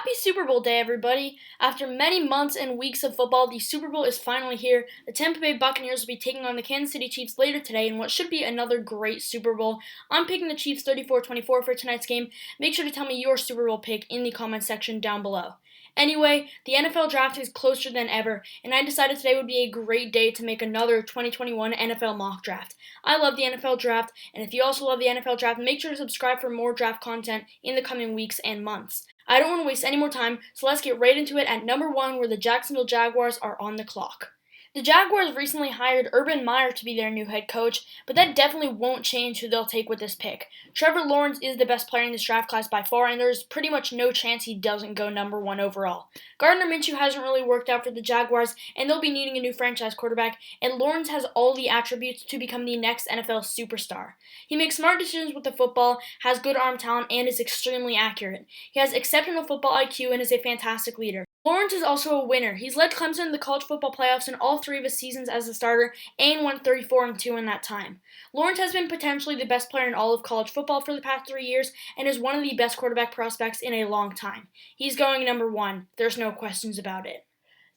Happy Super Bowl day, everybody! After many months and weeks of football, the Super Bowl is finally here. The Tampa Bay Buccaneers will be taking on the Kansas City Chiefs later today in what should be another great Super Bowl. I'm picking the Chiefs 34-24 for tonight's game. Make sure to tell me your Super Bowl pick in the comments section down below. Anyway, the NFL draft is closer than ever, and I decided today would be a great day to make another 2021 NFL mock draft. I love the NFL draft, and if you also love the NFL draft, make sure to subscribe for more draft content in the coming weeks and months. I don't want to waste any more time, so let's get right into it at number 1, where the Jacksonville Jaguars are on the clock. The Jaguars recently hired Urban Meyer to be their new head coach, but that definitely won't change who they'll take with this pick. Trevor Lawrence is the best player in this draft class by far, and there's pretty much no chance he doesn't go number 1 overall. Gardner Minshew hasn't really worked out for the Jaguars, and they'll be needing a new franchise quarterback, and Lawrence has all the attributes to become the next NFL superstar. He makes smart decisions with the football, has good arm talent, and is extremely accurate. He has exceptional football IQ and is a fantastic leader. Lawrence is also a winner. He's led Clemson in the college football playoffs in all 3 of his seasons as a starter and won 34-2 in that time. Lawrence has been potentially the best player in all of college football for the past 3 years and is one of the best quarterback prospects in a long time. He's going number 1. There's no questions about it.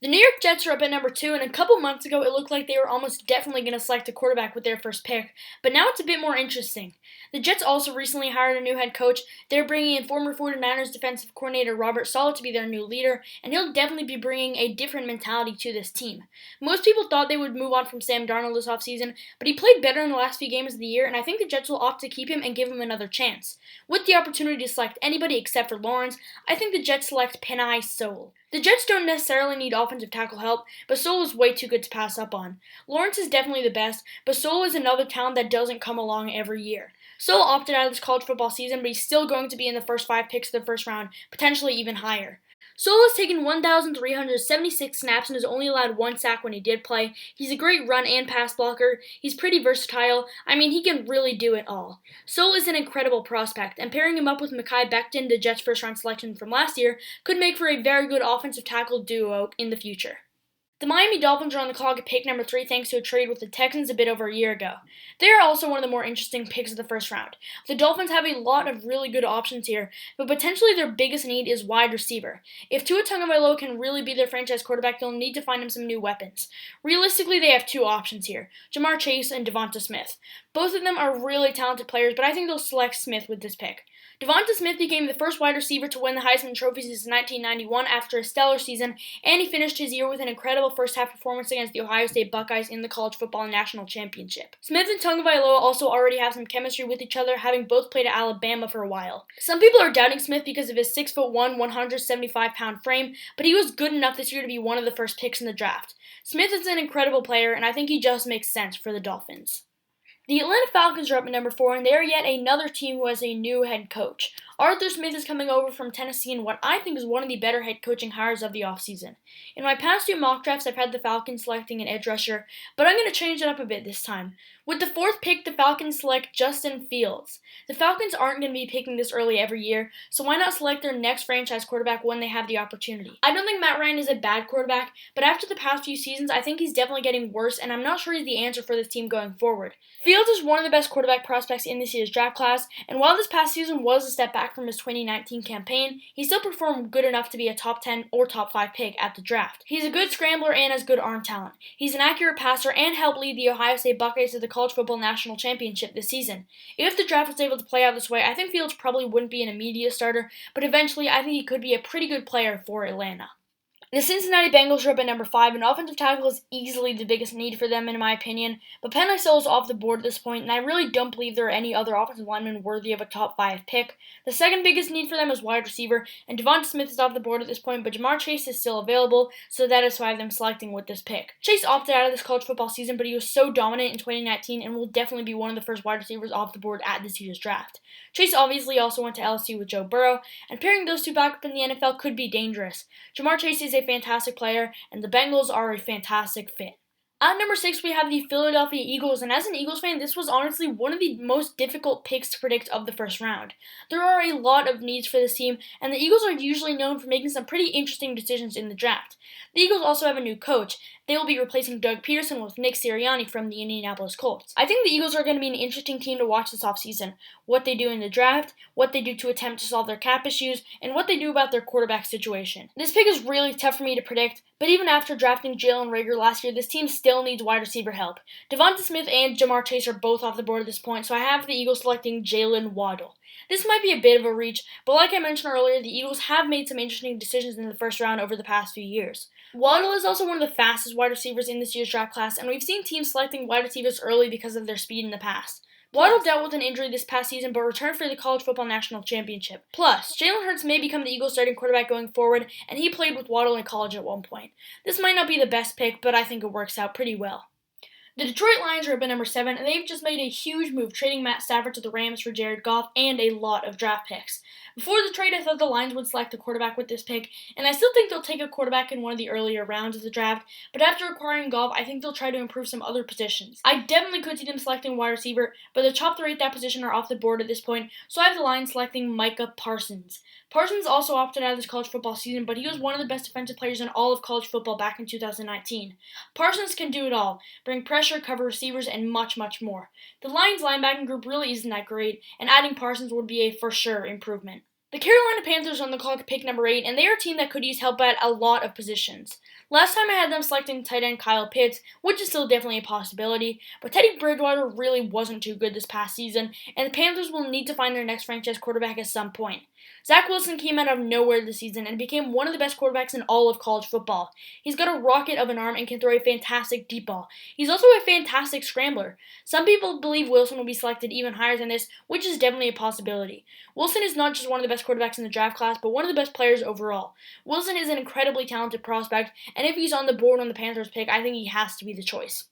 The New York Jets are up at number 2, and a couple months ago it looked like they were almost definitely going to select a quarterback with their first pick, but now it's a bit more interesting. The Jets also recently hired a new head coach. They're bringing in former 49ers defensive coordinator Robert Saleh to be their new leader, and he'll definitely be bringing a different mentality to this team. Most people thought they would move on from Sam Darnold this offseason, but he played better in the last few games of the year, and I think the Jets will opt to keep him and give him another chance. With the opportunity to select anybody except for Lawrence, I think the Jets select Penei Sewell. The Jets don't necessarily need offensive tackle help, but Sewell is way too good to pass up on. Lawrence is definitely the best, but Sewell is another talent that doesn't come along every year. Sewell opted out of this college football season, but he's still going to be in the first 5 picks of the first round, potentially even higher. Sewell has taken 1,376 snaps and has only allowed 1 sack when he did play. He's a great run and pass blocker. He's pretty versatile. He can really do it all. Sewell is an incredible prospect, and pairing him up with Mekhi Becton, the Jets' first-round selection from last year, could make for a very good offensive tackle duo in the future. The Miami Dolphins are on the clock at pick number 3 thanks to a trade with the Texans a bit over a year ago. They are also one of the more interesting picks of the first round. The Dolphins have a lot of really good options here, but potentially their biggest need is wide receiver. If Tua Tagovailoa can really be their franchise quarterback, they'll need to find him some new weapons. Realistically, they have 2 options here, Ja'Marr Chase and Devonta Smith. Both of them are really talented players, but I think they'll select Smith with this pick. Devonta Smith became the first wide receiver to win the Heisman Trophy since 1991 after a stellar season, and he finished his year with an incredible first-half performance against the Ohio State Buckeyes in the College Football National Championship. Smith and Tagovailoa also already have some chemistry with each other, having both played at Alabama for a while. Some people are doubting Smith because of his 6'1", 175-pound frame, but he was good enough this year to be one of the first picks in the draft. Smith is an incredible player, and I think he just makes sense for the Dolphins. The Atlanta Falcons are up at number 4, and they are yet another team who has a new head coach. Arthur Smith is coming over from Tennessee in what I think is one of the better head coaching hires of the offseason. In my past 2 mock drafts, I've had the Falcons selecting an edge rusher, but I'm going to change it up a bit this time. With the 4th pick, the Falcons select Justin Fields. The Falcons aren't going to be picking this early every year, so why not select their next franchise quarterback when they have the opportunity? I don't think Matt Ryan is a bad quarterback, but after the past few seasons, I think he's definitely getting worse, and I'm not sure he's the answer for this team going forward. Fields is one of the best quarterback prospects in this year's draft class, and while this past season was a step back from his 2019 campaign, he still performed good enough to be a top 10 or top 5 pick at the draft. He's a good scrambler and has good arm talent. He's an accurate passer and helped lead the Ohio State Buckeyes to the College Football National Championship this season. If the draft was able to play out this way, I think Fields probably wouldn't be an immediate starter, but eventually I think he could be a pretty good player for Atlanta. The Cincinnati Bengals are up at number 5, and offensive tackle is easily the biggest need for them in my opinion, but Penei Sewell is off the board at this point, and I really don't believe there are any other offensive linemen worthy of a top 5 pick. The second biggest need for them is wide receiver, and Devonta Smith is off the board at this point, but Ja'Marr Chase is still available, so that is why I'm selecting with this pick. Chase opted out of this college football season, but he was so dominant in 2019 and will definitely be one of the first wide receivers off the board at this year's draft. Chase obviously also went to LSU with Joe Burrow, and pairing those 2 back up in the NFL could be dangerous. Ja'Marr Chase is a fantastic player, and the Bengals are a fantastic fit. At number 6, we have the Philadelphia Eagles, and as an Eagles fan, this was honestly one of the most difficult picks to predict of the first round. There are a lot of needs for this team, and the Eagles are usually known for making some pretty interesting decisions in the draft. The Eagles also have a new coach. They will be replacing Doug Peterson with Nick Sirianni from the Indianapolis Colts. I think the Eagles are going to be an interesting team to watch this offseason. What they do in the draft, what they do to attempt to solve their cap issues, and what they do about their quarterback situation. This pick is really tough for me to predict, but even after drafting Jalen Reagor last year, this team still needs wide receiver help. Devonta Smith and Jamar Chase are both off the board at this point, so I have the Eagles selecting Jalen Waddle. This might be a bit of a reach, but like I mentioned earlier, the Eagles have made some interesting decisions in the first round over the past few years. Waddle is also one of the fastest wide receivers in this year's draft class, and we've seen teams selecting wide receivers early because of their speed in the past. Waddle dealt with an injury this past season, but returned for the College Football National Championship. Plus, Jalen Hurts may become the Eagles' starting quarterback going forward, and he played with Waddle in college at one point. This might not be the best pick, but I think it works out pretty well. The Detroit Lions are up at number 7, and they've just made a huge move, trading Matt Stafford to the Rams for Jared Goff and a lot of draft picks. Before the trade, I thought the Lions would select a quarterback with this pick, and I still think they'll take a quarterback in one of the earlier rounds of the draft, but after acquiring Goff, I think they'll try to improve some other positions. I definitely could see them selecting wide receiver, but the top 3 at that position are off the board at this point, so I have the Lions selecting Micah Parsons. Parsons also opted out of this college football season, but he was one of the best defensive players in all of college football back in 2019. Parsons can do it all, bring pressure, cover receivers, and much, much more. The Lions linebacking group really isn't that great, and adding Parsons would be a for sure improvement. The Carolina Panthers are on the clock at pick number 8, and they are a team that could use help at a lot of positions. Last time I had them selecting tight end Kyle Pitts, which is still definitely a possibility, but Teddy Bridgewater really wasn't too good this past season, and the Panthers will need to find their next franchise quarterback at some point. Zach Wilson came out of nowhere this season and became one of the best quarterbacks in all of college football. He's got a rocket of an arm and can throw a fantastic deep ball. He's also a fantastic scrambler. Some people believe Wilson will be selected even higher than this, which is definitely a possibility. Wilson is not just one of the best quarterbacks in the draft class, but one of the best players overall. Wilson is an incredibly talented prospect, and if he's on the board on the Panthers pick, I think he has to be the choice.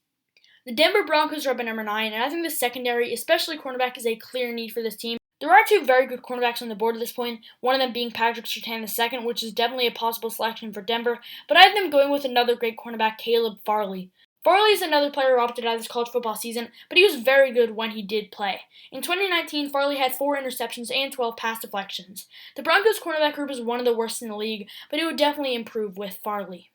The Denver Broncos are up at number 9, and I think the secondary, especially cornerback, is a clear need for this team. There are 2 very good cornerbacks on the board at this point, one of them being Patrick Surtain II, which is definitely a possible selection for Denver, but I have them going with another great cornerback, Caleb Farley. Farley is another player who opted out of this college football season, but he was very good when he did play. In 2019, Farley had 4 interceptions and 12 pass deflections. The Broncos cornerback group is one of the worst in the league, but it would definitely improve with Farley.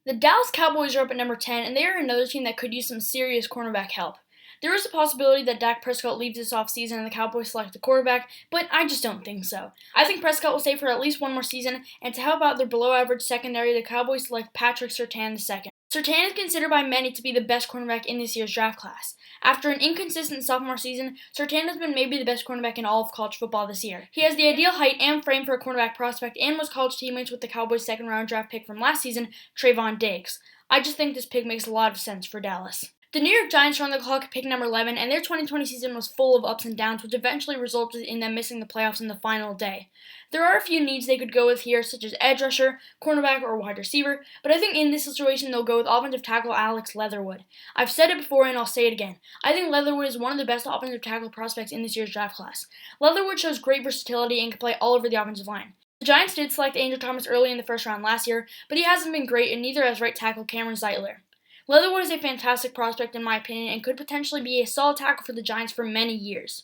The Dallas Cowboys are up at number 10, and they are another team that could use some serious cornerback help. There is a possibility that Dak Prescott leaves this offseason and the Cowboys select a quarterback, but I just don't think so. I think Prescott will stay for at least one more season, and to help out their below-average secondary, the Cowboys select Patrick Surtain II. Surtain is considered by many to be the best cornerback in this year's draft class. After an inconsistent sophomore season, Surtain has been maybe the best cornerback in all of college football this year. He has the ideal height and frame for a cornerback prospect and was college teammates with the Cowboys' second-round draft pick from last season, Trayvon Diggs. I just think this pick makes a lot of sense for Dallas. The New York Giants are on the clock at pick number 11, and their 2020 season was full of ups and downs, which eventually resulted in them missing the playoffs in the final day. There are a few needs they could go with here, such as edge rusher, cornerback, or wide receiver, but I think in this situation they'll go with offensive tackle Alex Leatherwood. I've said it before and I'll say it again. I think Leatherwood is one of the best offensive tackle prospects in this year's draft class. Leatherwood shows great versatility and can play all over the offensive line. The Giants did select Angel Thomas early in the first round last year, but he hasn't been great, and neither has right tackle Cameron Zeitler. Leatherwood is a fantastic prospect in my opinion and could potentially be a solid tackle for the Giants for many years.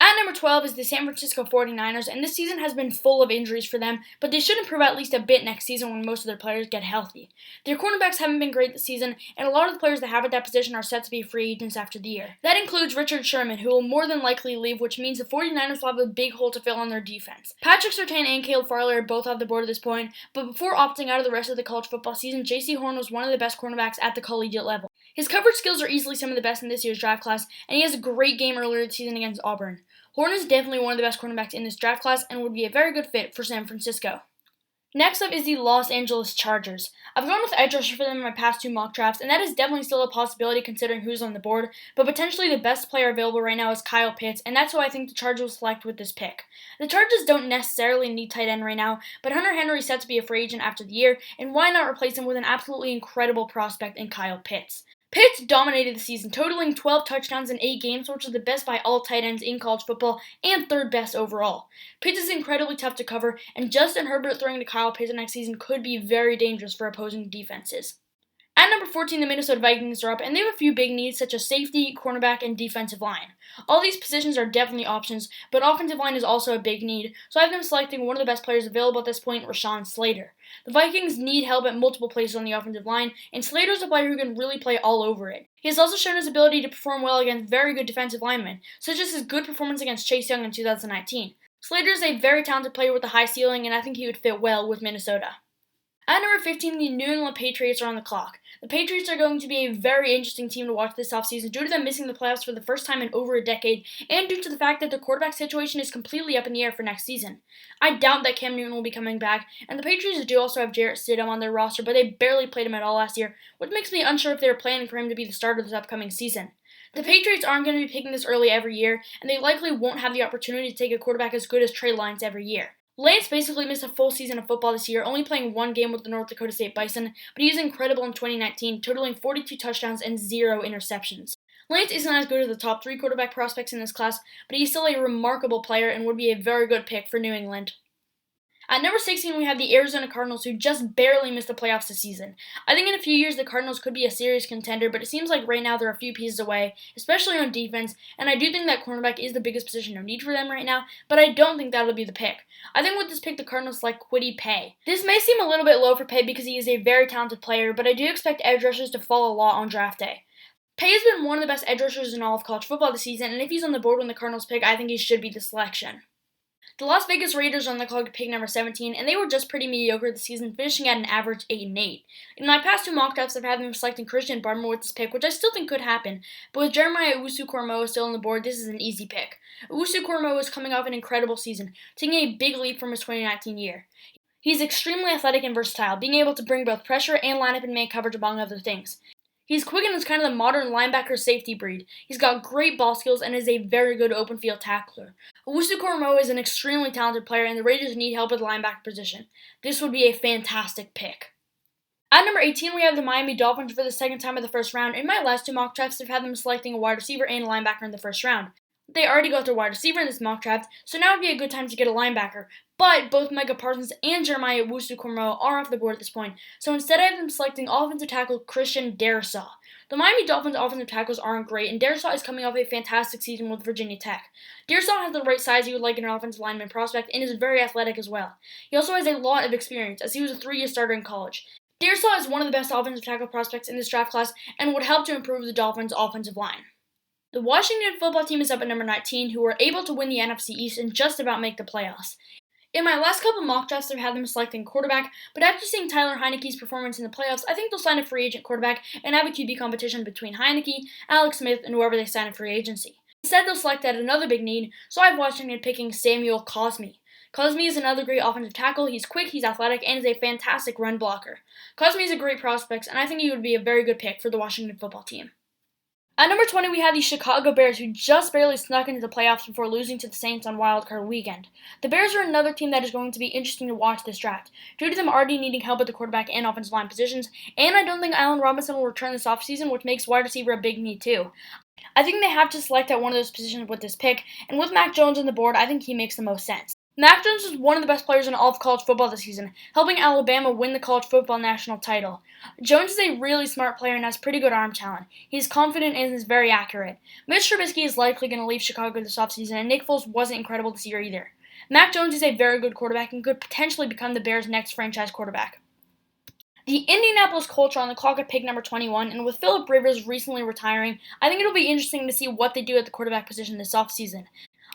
At number 12 is the San Francisco 49ers, and this season has been full of injuries for them, but they should improve at least a bit next season when most of their players get healthy. Their cornerbacks haven't been great this season, and a lot of the players that have at that position are set to be free agents after the year. That includes Richard Sherman, who will more than likely leave, which means the 49ers will have a big hole to fill on their defense. Patrick Surtain and Caleb Farley are both off the board at this point, but before opting out of the rest of the college football season, J.C. Horn was one of the best cornerbacks at the collegiate level. His coverage skills are easily some of the best in this year's draft class, and he has a great game earlier this season against Auburn. Horn is definitely one of the best cornerbacks in this draft class and would be a very good fit for San Francisco. Next up is the Los Angeles Chargers. I've gone with edge rusher for them in my past 2 mock drafts, and that is definitely still a possibility considering who's on the board, but potentially the best player available right now is Kyle Pitts, and that's who I think the Chargers will select with this pick. The Chargers don't necessarily need tight end right now, but Hunter Henry is set to be a free agent after the year, and why not replace him with an absolutely incredible prospect in Kyle Pitts? Pitts dominated the season, totaling 12 touchdowns in 8 games, which is the best by all tight ends in college football and 3rd best overall. Pitts is incredibly tough to cover, and Justin Herbert throwing to Kyle Pitts next season could be very dangerous for opposing defenses. At At number 14, the Minnesota Vikings are up, and they have a few big needs such as safety, cornerback, and defensive line. All these positions are definitely options, but offensive line is also a big need, so I have them selecting one of the best players available at this point, Rashawn Slater. The Vikings need help at multiple places on the offensive line, and Slater is a player who can really play all over it. He has also shown his ability to perform well against very good defensive linemen, such as his good performance against Chase Young in 2019. Slater is a very talented player with a high ceiling, and I think he would fit well with Minnesota. At number 15, the New England Patriots are on the clock. The Patriots are going to be a very interesting team to watch this offseason due to them missing the playoffs for the first time in over a decade and due to the fact that the quarterback situation is completely up in the air for next season. I doubt that Cam Newton will be coming back, and the Patriots do also have Jarrett Stidham on their roster, but they barely played him at all last year, which makes me unsure if they were planning for him to be the starter this upcoming season. The Patriots aren't going to be picking this early every year, and they likely won't have the opportunity to take a quarterback as good as Trey Lance every year. Lance basically missed a full season of football this year, only playing one game with the North Dakota State Bison, but he was incredible in 2019, totaling 42 touchdowns and 0 interceptions. Lance isn't as good as the top 3 quarterback prospects in this class, but he's still a remarkable player and would be a very good pick for New England. At number 16, we have the Arizona Cardinals, who just barely missed the playoffs this season. I think in a few years the Cardinals could be a serious contender, but it seems like right now they're a few pieces away, especially on defense, and I do think that cornerback is the biggest position of need for them right now, but I don't think that'll be the pick. I think with this pick, the Cardinals select Kwity Paye. This may seem a little bit low for Paye because he is a very talented player, but I do expect edge rushers to fall a lot on draft day. Paye has been one of the best edge rushers in all of college football this season, and if he's on the board when the Cardinals pick, I think he should be the selection. The Las Vegas Raiders are on the clock to pick number 17, and they were just pretty mediocre this season, finishing at an average 8-8. In my past 2 mock drafts, I've had them selecting Christian Barmore with this pick, which I still think could happen, but with Jeremiah Owusu-Koramoah still on the board, this is an easy pick. Owusu-Koramoah is coming off an incredible season, taking a big leap from his 2019 year. He's extremely athletic and versatile, being able to bring both pressure and line up and man coverage among other things. He's quick and is kind of the modern linebacker safety breed. He's got great ball skills and is a very good open field tackler. Owusu-Koramoah is an extremely talented player, and the Raiders need help at the linebacker position. This would be a fantastic pick. At number 18, we have the Miami Dolphins for the second time in the first round. In my last 2 mock drafts, I've had them selecting a wide receiver and a linebacker in the first round. They already got their wide receiver in this mock draft, so now would be a good time to get a linebacker. But both Micah Parsons and Jeremiah Owusu-Koramoah are off the board at this point, so instead I have them selecting offensive tackle Christian Darrisaw. The Miami Dolphins' offensive tackles aren't great, and Darrisaw is coming off a fantastic season with Virginia Tech. Darrisaw has the right size you would like in an offensive lineman prospect and is very athletic as well. He also has a lot of experience, as he was a 3-year starter in college. Darrisaw is one of the best offensive tackle prospects in this draft class and would help to improve the Dolphins' offensive line. The Washington football team is up at number 19, who were able to win the NFC East and just about make the playoffs. In my last couple mock drafts, I've had them selecting quarterback, but after seeing Tyler Heineke's performance in the playoffs, I think they'll sign a free agent quarterback and have a QB competition between Heinicke, Alex Smith, and whoever they sign in free agency. Instead, they'll select at another big need, so I have Washington picking Samuel Cosmi. Cosmi is another great offensive tackle. He's quick, he's athletic, and is a fantastic run blocker. Cosmi is a great prospect, and I think he would be a very good pick for the Washington football team. At number 20, we have the Chicago Bears, who just barely snuck into the playoffs before losing to the Saints on Wild Card Weekend. The Bears are another team that is going to be interesting to watch this draft, due to them already needing help at the quarterback and offensive line positions, and I don't think Allen Robinson will return this offseason, which makes wide receiver a big need too. I think they have to select at one of those positions with this pick, and with Mac Jones on the board, I think he makes the most sense. Mac Jones is one of the best players in all of college football this season, helping Alabama win the college football national title. Jones is a really smart player and has pretty good arm talent. He's confident and is very accurate. Mitch Trubisky is likely going to leave Chicago this offseason, and Nick Foles wasn't incredible this year either. Mac Jones is a very good quarterback and could potentially become the Bears' next franchise quarterback. The Indianapolis Colts are on the clock at pick number 21, and with Philip Rivers recently retiring, I think it'll be interesting to see what they do at the quarterback position this offseason.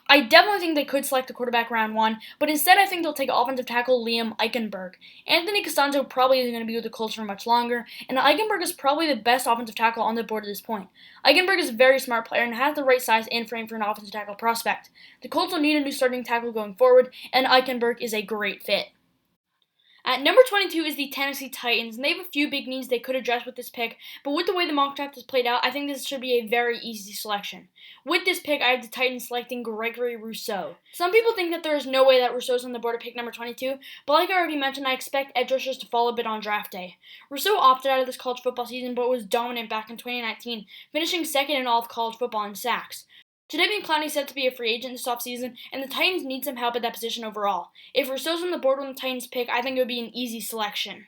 I definitely think they could select the quarterback round 1, but instead I think they'll take offensive tackle Liam Eichenberg. Anthony Costanzo probably isn't going to be with the Colts for much longer, and Eichenberg is probably the best offensive tackle on the board at this point. Eichenberg is a very smart player and has the right size and frame for an offensive tackle prospect. The Colts will need a new starting tackle going forward, and Eichenberg is a great fit. At number 22 is the Tennessee Titans, and they have a few big needs they could address with this pick, but with the way the mock draft has played out, I think this should be a very easy selection. With this pick, I have the Titans selecting Gregory Rousseau. Some people think that there is no way that Rousseau's on the board at pick number 22, but like I already mentioned, I expect edge rushers to fall a bit on draft day. Rousseau opted out of this college football season, but was dominant back in 2019, finishing second in all of college football in sacks. Jadeveon Clowney is set to be a free agent this offseason, and the Titans need some help at that position overall. If Rousseau's on the board when the Titans pick, I think it would be an easy selection.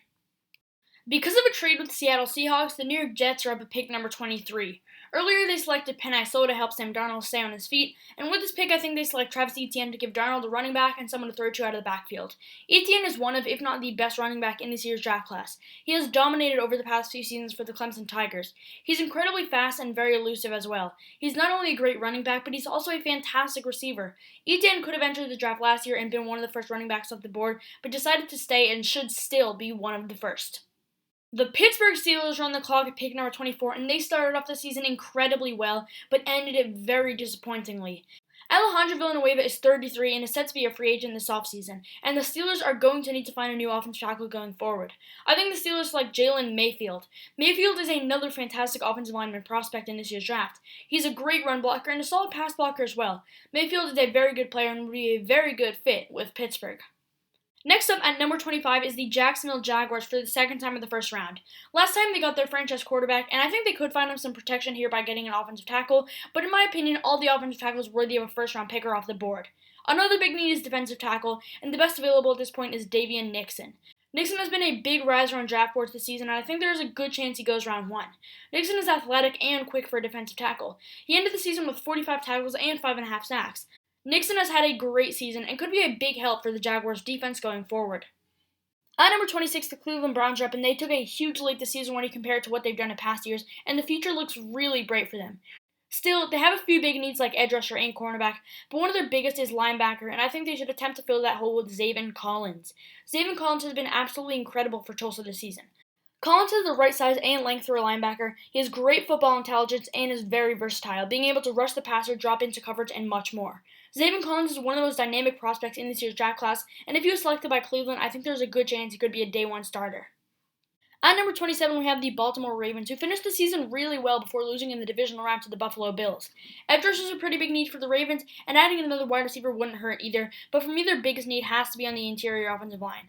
Because of a trade with the Seattle Seahawks, the New York Jets are up at pick number 23. Earlier, they selected Penei Sewell to help Sam Darnold stay on his feet, and with this pick, I think they select Travis Etienne to give Darnold a running back and someone to throw to out of the backfield. Etienne is one of, if not the best running back in this year's draft class. He has dominated over the past few seasons for the Clemson Tigers. He's incredibly fast and very elusive as well. He's not only a great running back, but he's also a fantastic receiver. Etienne could have entered the draft last year and been one of the first running backs off the board, but decided to stay and should still be one of the first. The Pittsburgh Steelers are on the clock at pick number 24, and they started off the season incredibly well, but ended it very disappointingly. Alejandro Villanueva is 33 and is set to be a free agent this offseason, and the Steelers are going to need to find a new offensive tackle going forward. I think the Steelers select Jalen Mayfield. Mayfield is another fantastic offensive lineman prospect in this year's draft. He's a great run blocker and a solid pass blocker as well. Mayfield is a very good player and would be a very good fit with Pittsburgh. Next up at number 25 is the Jacksonville Jaguars for the second time in the first round. Last time they got their franchise quarterback, and I think they could find him some protection here by getting an offensive tackle, but in my opinion, all the offensive tackles worthy of a first-round pick are off the board. Another big need is defensive tackle, and the best available at this point is Davian Nixon. Nixon has been a big riser on draft boards this season, and I think there is a good chance he goes round 1. Nixon is athletic and quick for a defensive tackle. He ended the season with 45 tackles and 5.5 sacks. Nixon has had a great season and could be a big help for the Jaguars' defense going forward. At number 26, the Cleveland Browns are up, and they took a huge leap this season when you compare it to what they've done in past years, and the future looks really bright for them. Still, they have a few big needs like edge rusher and cornerback, but one of their biggest is linebacker, and I think they should attempt to fill that hole with Zaven Collins. Zaven Collins has been absolutely incredible for Tulsa this season. Collins has the right size and length for a linebacker. He has great football intelligence and is very versatile, being able to rush the passer, drop into coverage, and much more. Zaven Collins is one of the most dynamic prospects in this year's draft class, and if he was selected by Cleveland, I think there's a good chance he could be a day one starter. At number 27, we have the Baltimore Ravens, who finished the season really well before losing in the divisional round to the Buffalo Bills. Edge rusher is a pretty big need for the Ravens, and adding another wide receiver wouldn't hurt either, but for me their biggest need has to be on the interior offensive line.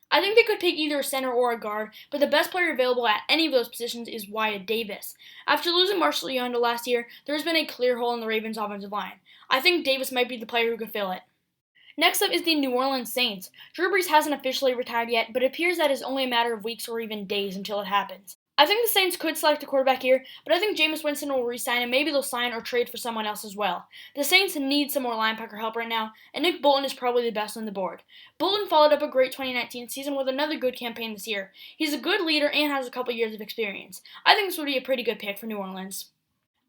I think they could pick either a center or a guard, but the best player available at any of those positions is Wyatt Davis. After losing Marshall Yonda last year, there has been a clear hole in the Ravens' offensive line. I think Davis might be the player who could fill it. Next up is the New Orleans Saints. Drew Brees hasn't officially retired yet, but it appears that it's only a matter of weeks or even days until it happens. I think the Saints could select a quarterback here, but I think Jameis Winston will re-sign and maybe they'll sign or trade for someone else as well. The Saints need some more linebacker help right now, and Nick Bolton is probably the best on the board. Bolton followed up a great 2019 season with another good campaign this year. He's a good leader and has a couple years of experience. I think this would be a pretty good pick for New Orleans.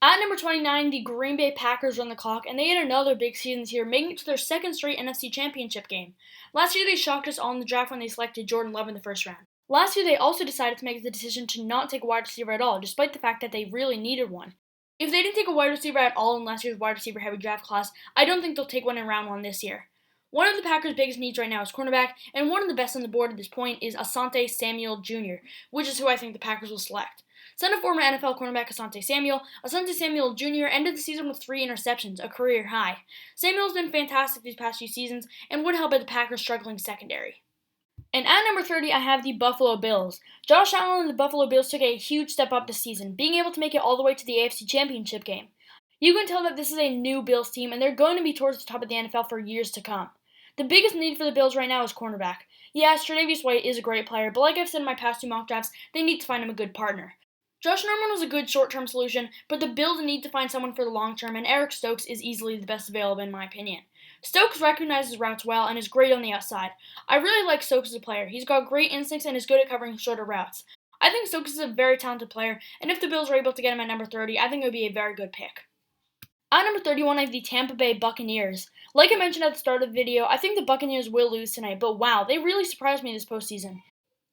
At number 29, the Green Bay Packers are on the clock, and they had another big season this year, making it to their second straight NFC Championship game. Last year, they shocked us all in the draft when they selected Jordan Love in the first round. Last year, they also decided to make the decision to not take a wide receiver at all, despite the fact that they really needed one. If they didn't take a wide receiver at all in last year's wide receiver-heavy draft class, I don't think they'll take one in round 1 this year. One of the Packers' biggest needs right now is cornerback, and one of the best on the board at this point is Asante Samuel Jr., which is who I think the Packers will select. Son of former NFL cornerback Asante Samuel Jr. ended the season with 3 interceptions, a career high. Samuel's been fantastic these past few seasons and would help at the Packers' struggling secondary. And at number 30, I have the Buffalo Bills. Josh Allen and the Buffalo Bills took a huge step up this season, being able to make it all the way to the AFC Championship game. You can tell that this is a new Bills team, and they're going to be towards the top of the NFL for years to come. The biggest need for the Bills right now is cornerback. Yes, Tre'Davious White is a great player, but like I've said in my past 2 mock drafts, they need to find him a good partner. Josh Norman was a good short-term solution, but the Bills need to find someone for the long-term, and Eric Stokes is easily the best available in my opinion. Stokes recognizes routes well and is great on the outside. I really like Stokes as a player. He's got great instincts and is good at covering shorter routes. I think Stokes is a very talented player, and if the Bills are able to get him at number 30, I think it would be a very good pick. At number 31, I have the Tampa Bay Buccaneers. Like I mentioned at the start of the video, I think the Buccaneers will lose tonight, but wow, they really surprised me this postseason.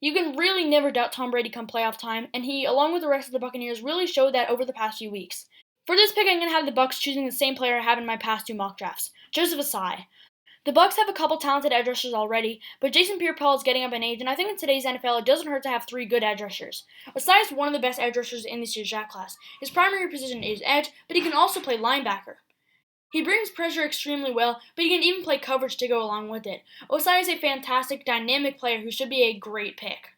You can really never doubt Tom Brady come playoff time, and he, along with the rest of the Buccaneers, really showed that over the past few weeks. For this pick, I'm going to have the Bucs choosing the same player I have in my past 2 mock drafts, Joseph Ossai. The Bucs have a couple talented edge rushers already, but Jason Pierre-Paul is getting up in age, and I think in today's NFL it doesn't hurt to have 3 good edge rushers. Ossai is one of the best edge rushers in this year's draft class. His primary position is edge, but he can also play linebacker. He brings pressure extremely well, but he can even play coverage to go along with it. Ossai is a fantastic, dynamic player who should be a great pick.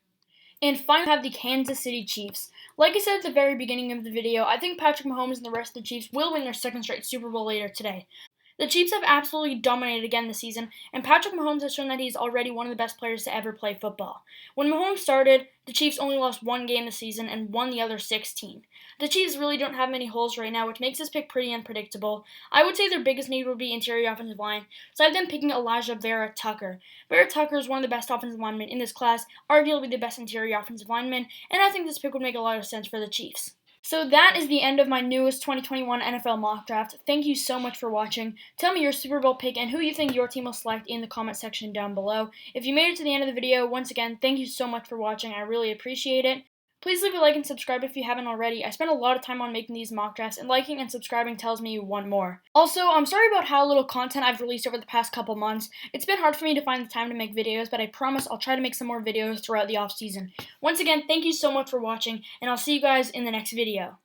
And finally, we have the Kansas City Chiefs. Like I said at the very beginning of the video, I think Patrick Mahomes and the rest of the Chiefs will win their second straight Super Bowl later today. The Chiefs have absolutely dominated again this season, and Patrick Mahomes has shown that he's already one of the best players to ever play football. When Mahomes started, the Chiefs only lost one game this season and won the other 16. The Chiefs really don't have many holes right now, which makes this pick pretty unpredictable. I would say their biggest need would be interior offensive line, so I have them picking Elijah Vera Tucker. Vera Tucker is one of the best offensive linemen in this class, arguably the best interior offensive lineman, and I think this pick would make a lot of sense for the Chiefs. So that is the end of my newest 2021 NFL mock draft. Thank you so much for watching. Tell me your Super Bowl pick and who you think your team will select in the comment section down below. If you made it to the end of the video, once again, thank you so much for watching. I really appreciate it. Please leave a like and subscribe if you haven't already. I spent a lot of time on making these mock drafts, and liking and subscribing tells me you want more. Also, I'm sorry about how little content I've released over the past couple months. It's been hard for me to find the time to make videos, but I promise I'll try to make some more videos throughout the off season. Once again, thank you so much for watching, and I'll see you guys in the next video.